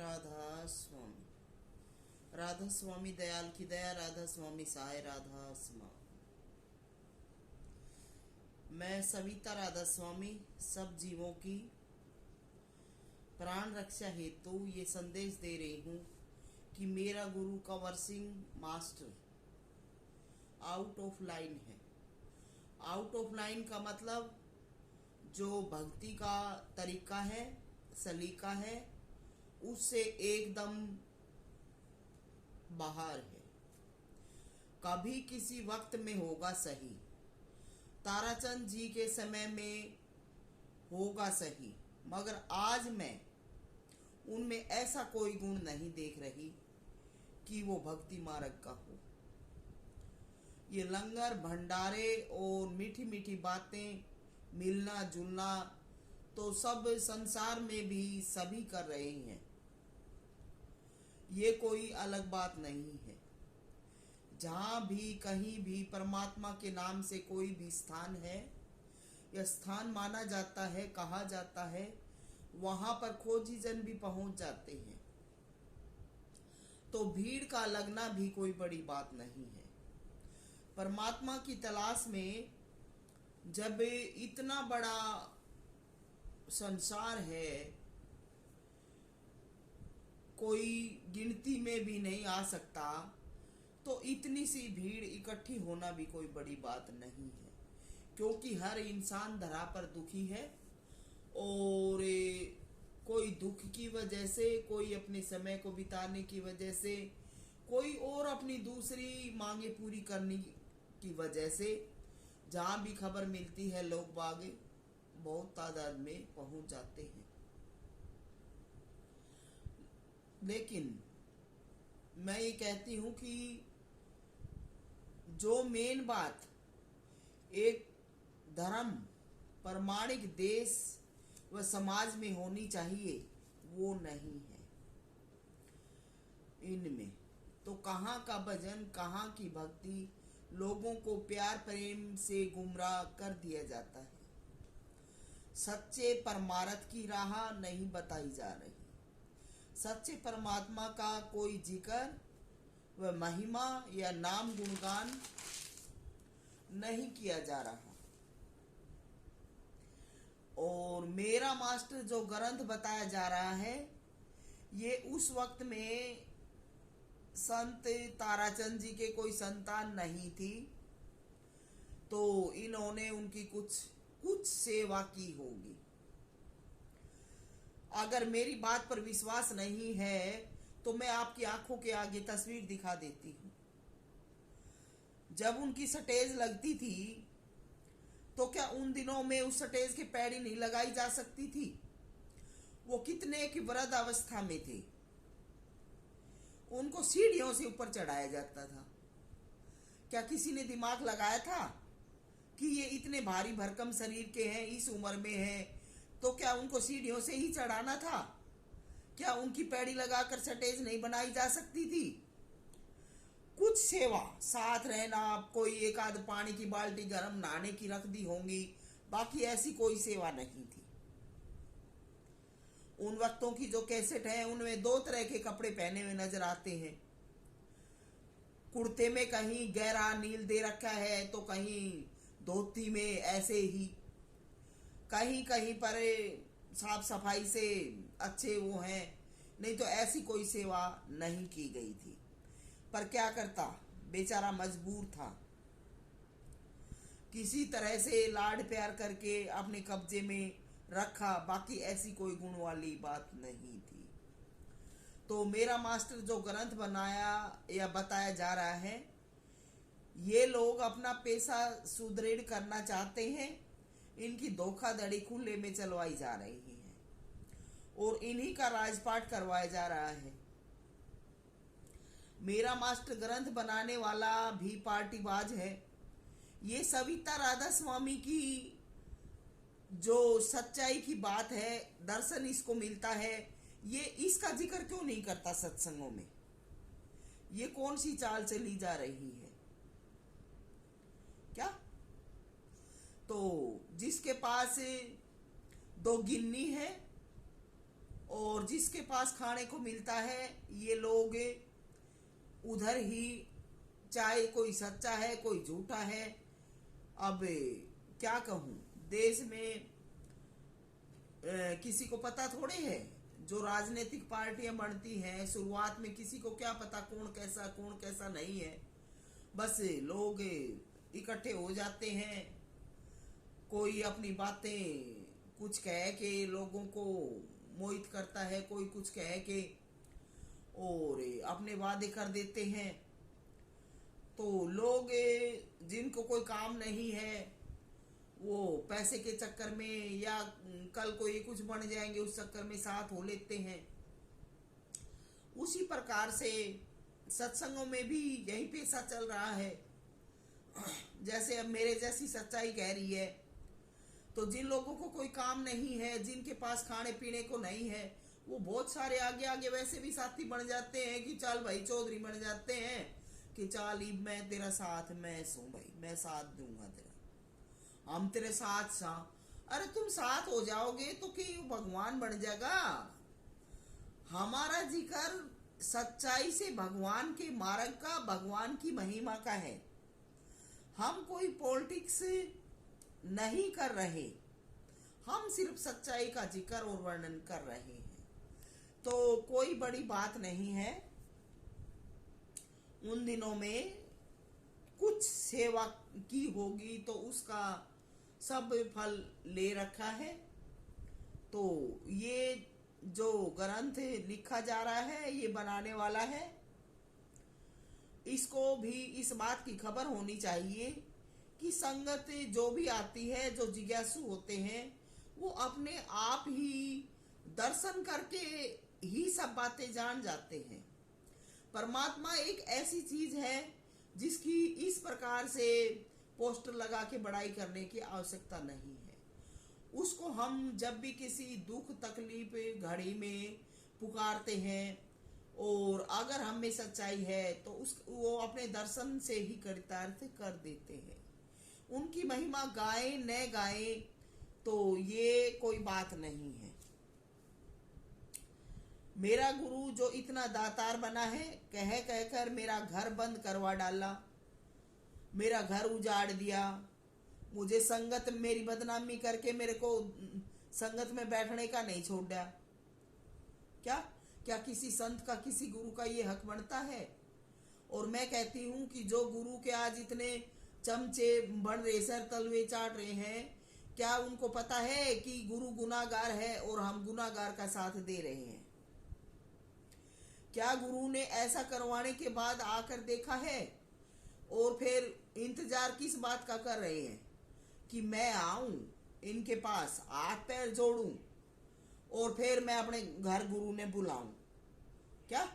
राधा स्वामी। राधा स्वामी दयाल की दया, राधा स्वामी सहाय, राधा स्मा। मैं सविता राधा स्वामी सब जीवों की प्राण रक्षा हेतु ये संदेश दे रही हूँ कि मेरा गुरु Kanwar Singh master out of line है। आउट ऑफ लाइन का मतलब जो भक्ति का तरीका है, सलीका है, उससे एकदम बाहर है। कभी किसी वक्त में होगा सही, ताराचंद जी के समय में होगा सही, मगर आज मैं उनमें ऐसा कोई गुण नहीं देख रही कि वो भक्ति मार्ग का हो। ये लंगर भंडारे और मीठी मीठी बातें, मिलना जुलना तो सब संसार में भी सभी कर रहे हैं, ये कोई अलग बात नहीं है। जहाँ भी कहीं भी परमात्मा के नाम से कोई भी स्थान है या स्थान माना जाता है, कहा जाता है, वहाँ पर खोजी जन भी पहुँच जाते हैं। तो भीड़ का लगना भी कोई बड़ी बात नहीं है। परमात्मा की तलाश में जब इतना बड़ा संसार है, कोई गिनती में भी नहीं आ सकता, तो इतनी सी भीड़ इकट्ठी होना भी कोई बड़ी बात नहीं है। क्योंकि हर इंसान धरा पर दुखी है और कोई दुख की वजह से, कोई अपने समय को बिताने की वजह से, कोई और अपनी दूसरी मांगे पूरी करने की वजह से जहाँ भी खबर मिलती है लोग बाग बहुत तादाद में पहुंच जाते हैं। लेकिन मैं ये कहती हूँ कि जो मेन बात एक धर्म प्रामाणिक देश व समाज में होनी चाहिए वो नहीं है इनमें। तो कहाँ का भजन, कहाँ की भक्ति, लोगों को प्यार प्रेम से गुमराह कर दिया जाता है। सच्चे परमार्थ की राह नहीं बताई जा रही। सच्चे परमात्मा का कोई जिक्र व महिमा या नाम गुणगान नहीं किया जा रहा। और मेरा मास्टर जो ग्रंथ बताया जा रहा है, ये उस वक्त में संत ताराचंद जी के कोई संतान नहीं थी, तो इन्होंने उनकी कुछ सेवा की होगी। अगर मेरी बात पर विश्वास नहीं है तो मैं आपकी आंखों के आगे तस्वीर दिखा देती हूँ। जब उनकी स्टेज लगती थी तो क्या उन दिनों में उस स्टेज के पैड़ी नहीं लगाई जा सकती थी? वो कितने की वृद्ध अवस्था में थे, उनको सीढ़ियों से ऊपर चढ़ाया जाता था। क्या किसी ने दिमाग लगाया था कि ये इतने भारी भरकम शरीर के हैं, इस उम्र में हैं, तो क्या उनको सीढ़ियों से ही चढ़ाना था? क्या उनकी पैड़ी लगाकर स्टेज नहीं बनाई जा सकती थी? कुछ सेवा, साथ रहना, कोई एक आध पानी की बाल्टी गर्म नहाने की रख दी होंगी, बाकी ऐसी कोई सेवा नहीं थी। उन वक्तों की जो कैसेट है उनमें दो तरह के कपड़े पहने हुए नजर आते हैं। कुर्ते में कहीं गहरा नील दे रखा है तो कहीं धोती में ऐसे ही, कहीं कहीं पर साफ सफाई से अच्छे वो हैं, नहीं तो ऐसी कोई सेवा नहीं की गई थी। पर क्या करता, बेचारा मजबूर था। किसी तरह से लाड प्यार करके अपने कब्जे में रखा, बाकी ऐसी कोई गुण वाली बात नहीं थी। तो मेरा मास्टर जो ग्रंथ बनाया या बताया जा रहा है, ये लोग अपना पैसा सुदृढ़ करना चाहते हैं। इनकी धोखाधड़ी खुले में चलवाई जा रही है और इन्हीं का राजपाट करवाया जा रहा है। मेरा मास्टर ग्रंथ बनाने वाला भी पार्टीबाज है। ये सविता राधा स्वामी की जो सच्चाई की बात है, दर्शन इसको मिलता है, ये इसका जिक्र क्यों नहीं करता सत्संगों में? ये कौन सी चाल चली जा रही है क्या? तो जिसके पास दो गिन्नी है और और जिसके पास खाने को मिलता है ये लोग उधर ही, चाहे कोई सच्चा है कोई झूठा है। अब क्या कहूँ, देश में किसी को पता थोड़े है। जो राजनीतिक पार्टियां बनती हैं शुरुआत में किसी को क्या पता कौन कैसा नहीं है। बस लोग इकट्ठे हो जाते हैं, कोई अपनी बातें कुछ कह के लोगों को मोहित करता है, कोई कुछ कह के और अपने वादे कर देते हैं। तो लोग जिनको कोई काम नहीं है वो पैसे के चक्कर में या कल को ये कुछ बन जाएंगे उस चक्कर में साथ हो लेते हैं। उसी प्रकार से सत्संगों में भी यही पेशा चल रहा है। जैसे अब मेरे जैसी सच्चाई कह रही है, तो जिन लोगों को कोई काम नहीं है, जिनके पास खाने पीने को नहीं है, वो बहुत सारे आगे आगे वैसे भी साथी बन जाते हैं कि चल भाई चौधरी बन जाते हैं कि चल मैं तेरा साथ, मैं सू भाई, मैं साथ दूंगा तेरा, हम तेरे साथ सा। अरे तुम साथ हो जाओगे तो कि भगवान बन जाएगा। हमारा जिक्र सच्चाई से भगवान के मार्ग का, भगवान की महिमा का है। हम कोई पॉलिटिक्स नहीं कर रहे, हम सिर्फ सच्चाई का जिक्र और वर्णन कर रहे हैं। तो कोई बड़ी बात नहीं है। उन दिनों में कुछ सेवा की होगी तो उसका सब फल ले रखा है। तो ये जो ग्रंथ लिखा जा रहा है ये बनाने वाला है, इसको भी इस बात की खबर होनी चाहिए कि संगत जो भी आती है, जो जिज्ञासु होते हैं, वो अपने आप ही दर्शन करके ही सब बातें जान जाते हैं। परमात्मा एक ऐसी चीज है जिसकी इस प्रकार से पोस्टर लगा के बड़ाई करने की आवश्यकता नहीं है। उसको हम जब भी किसी दुख तकलीफ घड़ी में पुकारते हैं और अगर हम में सच्चाई है तो वो अपने दर्शन से ही कृतार्थ कर देते हैं। उनकी महिमा गाए न गाए तो ये कोई बात नहीं है। मेरा गुरु जो इतना दातार बना है, कह कहकर मेरा घर बंद करवा डाला, मेरा घर उजाड़ दिया, मुझे संगत मेरी बदनामी करके मेरे को संगत में बैठने का नहीं छोड़ दिया। क्या किसी संत का, किसी गुरु का ये हक बनता है? और मैं कहती हूँ कि जो गुरु के आज इतने चमचे बन रहे, सर तलवे चाट रहे हैं, क्या उनको पता है कि गुरु गुनाहगार है और हम गुनाहगार का साथ दे रहे हैं? क्या गुरु ने ऐसा करवाने के बाद आकर देखा है और फिर इंतजार किस बात का कर रहे हैं कि मैं आऊं इनके पास, हाथ पैर जोड़ूं और फिर मैं अपने घर गुरु ने बुलाऊं? क्या?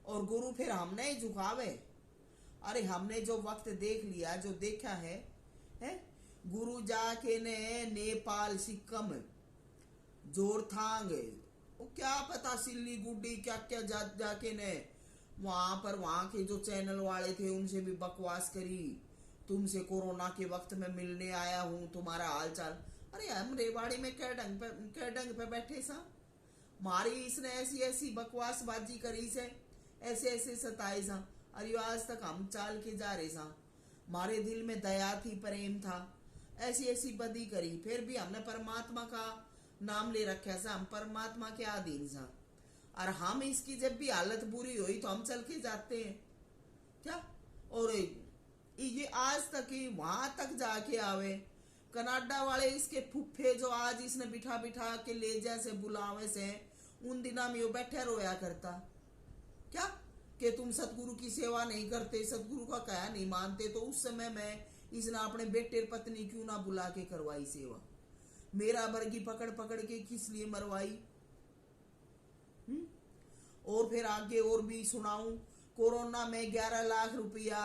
और गुरु फिर हमने ही झुकावे? अरे हमने जो वक्त देख लिया, जो देखा है गुरु जाके ने नेपाल, सिक्किम, जोरथांग, क्या पता सिल्ली गुड्डी क्या क्या जाके ने वहां पर वहां के जो चैनल वाले थे उनसे भी बकवास करी। तुमसे कोरोना के वक्त में मिलने आया हूं, तुम्हारा हाल चाल। अरे हम रेवाड़ी में क्या डंग पे बैठे सा, मारी इसने ऐसी ऐसी बकवास बाजी करी से, ऐसे ऐसे सताए सा। अरे आज तक हम चाल के जा रहे सा, मारे दिल में दया थी, प्रेम था, ऐसी ऐसी बदी करी, फिर भी हमने परमात्मा का नाम ले रखा सा, हम परमात्मा के अधीन सा। और हम इसकी जब भी हालत बुरी हुई तो हम चल के जाते हैं क्या? और ये आज तक ही वहां तक जाके आवे। कनाडा वाले इसके फुफ्फे जो आज इसने बिठा बिठा के ले जैसे बुलावे से, उन दिना में वो बैठे रोया करता क्या कि तुम सतगुरु की सेवा नहीं करते, सतगुरु का कहा नहीं मानते। तो उस समय में इसने अपने बेटे पत्नी क्यों ना बुला के करवाई सेवा? मेरा बर्गी पकड़ पकड़ के किस लिए मरवाई? और फिर आगे और भी सुनाऊं। कोरोना में 11 लाख रुपया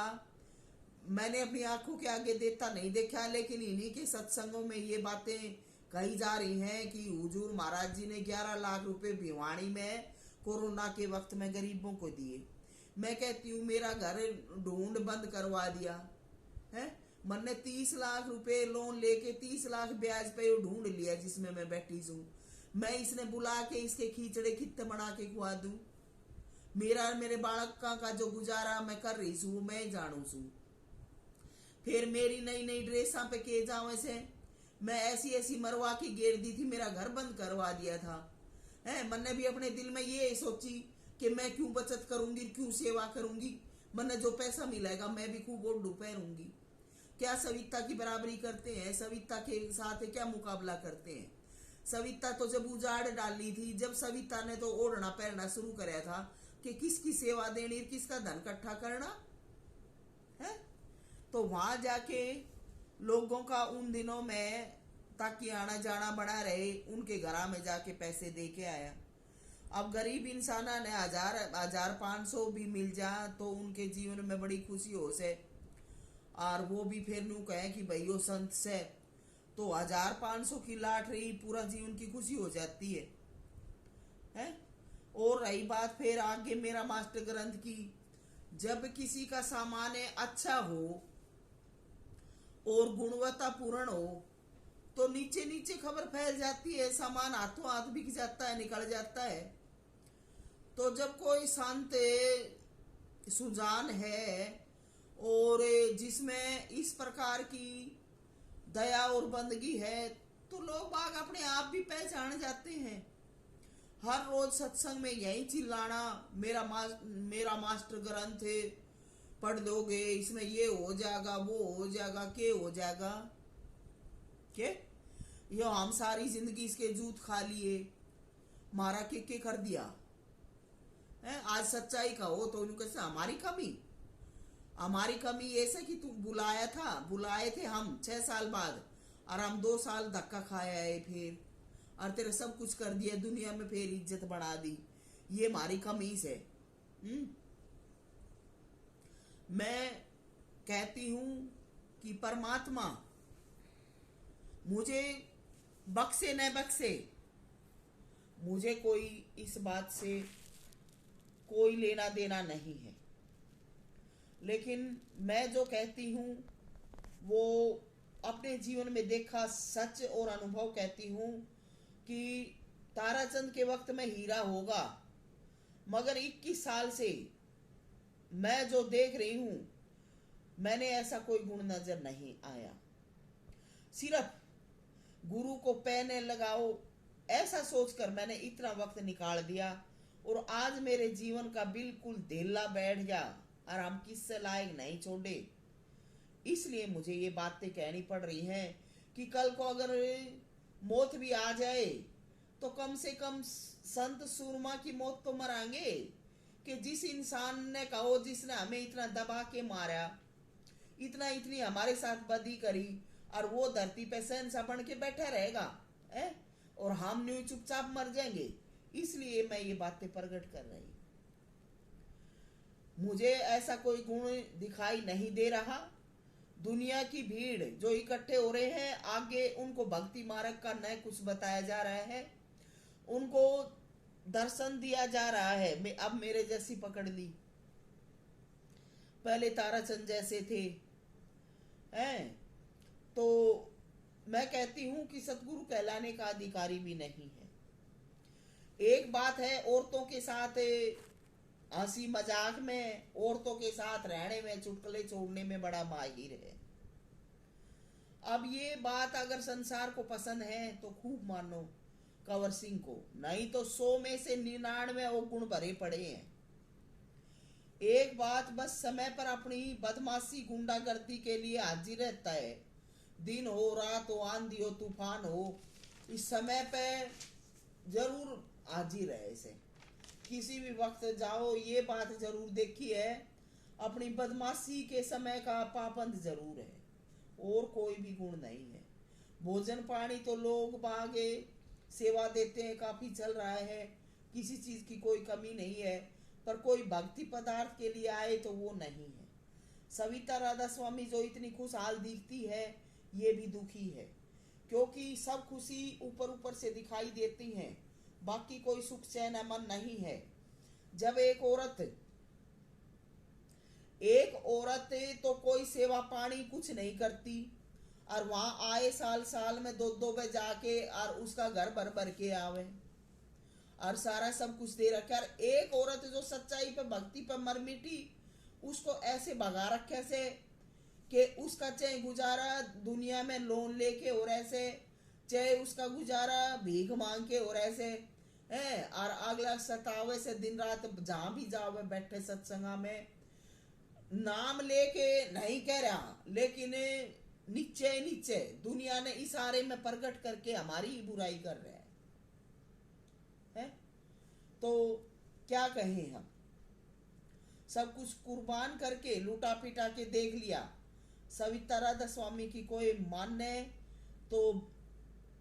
मैंने अपनी आंखों के आगे देता नहीं देखा, लेकिन इन्हीं के सत्संगों में ये बातें कही जा रही हैं कि हुजूर महाराज जी ने 11 लाख रुपए भिवाड़ी में कोरोना के वक्त में गरीबों को दिए। मैं कहती हूँ मेरा घर ढूंढ बंद करवा दिया है। मैंने 30 लाख रुपए लोन लेके 30 लाख ब्याज पे ढूंढ लिया जिसमें मैं बैठी हूँ। मैं इसने बुला के इसके खींचड़े खित्ते बना के खुआ दूं? मेरा मेरे बालक का जो गुजारा मैं कर रही हूँ मैं जानू छू। फिर मेरी नई नई ड्रेसा पे के जाओ ऐसे मैं ऐसी ऐसी मरवा के घेर दी थी, मेरा घर बंद करवा दिया था। है मैंने भी अपने दिल में ये सोची कि मैं क्यों बचत करूंगी, क्यों सेवा करूंगी, मैंने जो पैसा मिलेगा मैं भी खूब ओढ़ पहनूंगी। क्या सविता की बराबरी करते हैं? सविता के साथ क्या मुकाबला करते हैं? सविता तो जब उजाड़ डाली थी, जब सविता ने तो ओढ़ना पहनना शुरू कराया था कि किसकी सेवा देनी, किसका धन इकट्ठा करना है। तो वहां जाके लोगों का उन दिनों में ताकि आना जाना बना रहे, उनके घर में जाके पैसे दे के आया। अब गरीब इंसान ने 1,000-1,500 भी मिल जा तो उनके जीवन में बड़ी खुशी हो से, और वो भी फिर नू कहे कि भाई वो संत से, तो 1,500 की लाटरी पूरा जीवन की खुशी हो जाती है? और रही बात फिर आगे मेरा मास्टर ग्रंथ की, जब किसी का सामान अच्छा हो और गुणवत्ता पूर्ण हो तो नीचे नीचे खबर फैल जाती है, सामान हाथों हाथ बिक जाता है, निकल जाता है। तो जब कोई शांत सुजान है और जिसमें इस प्रकार की दया और बंदगी है तो लोग बाग अपने आप भी पहचान जाते हैं। हर रोज सत्संग में यही चिल्लाना, मेरा मास्टर ग्रंथ पढ़ लोगे इसमें ये हो जाएगा, वो हो जाएगा, के हो जाएगा के यो हम सारी जिंदगी इसके जूत खा लिए, मारा के कर दिया है। आज सच्चाई का हो तो उनको कैसे हमारी कमी ऐसे कि तू बुलाए थे हम 6 साल बाद और हम 2 साल धक्का खाया है फिर, और तेरे सब कुछ कर दिया दुनिया में, फिर इज्जत बढ़ा दी, ये हमारी कमी से। मैं कहती हूं कि परमात्मा मुझे बख्शे न बख्शे, मुझे कोई इस बात से कोई लेना देना नहीं है, लेकिन मैं जो कहती हूं वो अपने जीवन में देखा सच और अनुभव कहती हूं कि ताराचंद के वक्त में हीरा होगा, मगर 21 साल से मैं जो देख रही हूं मैंने ऐसा कोई गुण नजर नहीं आया। सिर्फ गुरु को पैने लगाओ ऐसा सोचकर मैंने इतना वक्त निकाल दिया, और आज मेरे जीवन का बिल्कुल ढीला बैठ गया और हम किससे लायक नहीं छोड़े। इसलिए मुझे ये बातें कहनी पड़ रही हैं कि कल को अगर मौत भी आ जाए तो कम से कम संत सूरमा की मौत तो मरांगे, कि जिस इंसान ने कहो जिसने हमें इतना दबा के मारा, इतनी हमारे साथ बदी करी, और वो धरती पे सहनसा बन के बैठा रहेगा है, और हम न्यू चुपचाप मर जाएंगे। इसलिए मैं ये बातें प्रकट कर रही। मुझे ऐसा कोई गुण दिखाई नहीं दे रहा। दुनिया की भीड़ जो इकट्ठे हो रहे हैं, आगे उनको भक्ति मार्ग का नया कुछ बताया जा रहा है, उनको दर्शन दिया जा रहा है। अब मेरे जैसी पकड़ ली, पहले ताराचंद जैसे थे हैं, तो मैं कहती हूं कि सतगुरु कहलाने का अधिकारी भी नहीं है। एक बात है, औरतों के साथ हंसी मजाक में, औरतों के साथ रहने में, चुटकुले छोड़ने में बड़ा माहिर है। अब ये बात अगर संसार को पसंद है तो खूब मानो कंवर सिंह को, नहीं तो 100 में से 99 वो गुण भरे पड़े हैं। एक बात बस, समय पर अपनी बदमाशी गुंडागर्दी के लिए हाजिर रहता है। दिन हो, रात हो, आंधी हो, तूफान हो, इस समय पे जरूर हाजिर है। इसे किसी भी वक्त जाओ, ये बात जरूर देखी है, अपनी बदमाशी के समय का पाबंद जरूर है, और कोई भी गुण नहीं है। भोजन पानी तो लोग बागे सेवा देते हैं, काफी चल रहा है, किसी चीज की कोई कमी नहीं है, पर कोई भक्ति पदार्थ के लिए आए तो वो नहीं है। सविता राधा स्वामी जो इतनी खुशहाल दिखती है, ये भी दुखी है, क्योंकि सब खुशी ऊपर ऊपर से दिखाई देती हैं, बाकी कोई सुख चैन अमन नहीं है। जब एक औरत तो कोई सेवा पानी कुछ नहीं करती, और वहां आए साल साल में दो दो पे जाके और उसका घर भर भर के आवे और सारा सब कुछ दे रखे। और एक औरत जो सच्चाई पे भक्ति पे मर मिटी, उसको ऐसे भगा रखे से कि उसका चाहे गुजारा दुनिया में लोन लेके और ऐसे, चाहे उसका गुजारा भीख मांग के और ऐसे है। और अगला सतावे से दिन रात जहां भी जावे बैठे सत्संगा में, नाम लेके नहीं कह रहा लेकिन नीचे नीचे दुनिया ने इशारे में प्रकट करके हमारी ही बुराई कर रहे हैं। तो क्या कहें हम, सब कुछ कुर्बान करके लूटा पिटा के देख लिया। सविता राधा स्वामी की कोई माने तो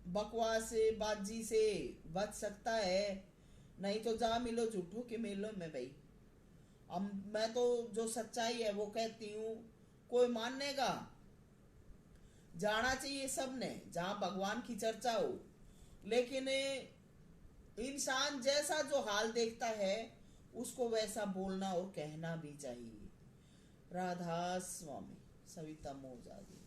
बकवास से बाजी से बच सकता है, नहीं तो जा मिलो झूठों के मेलों में भाई। अब मैं तो जो सच्चाई है वो कहती हूँ, कोई मानेगा, जाना चाहिए सबने जहां भगवान की चर्चा हो, लेकिन इंसान जैसा जो हाल देखता है उसको वैसा बोलना और कहना भी चाहिए। राधा स्वामी, सविता मोजादी।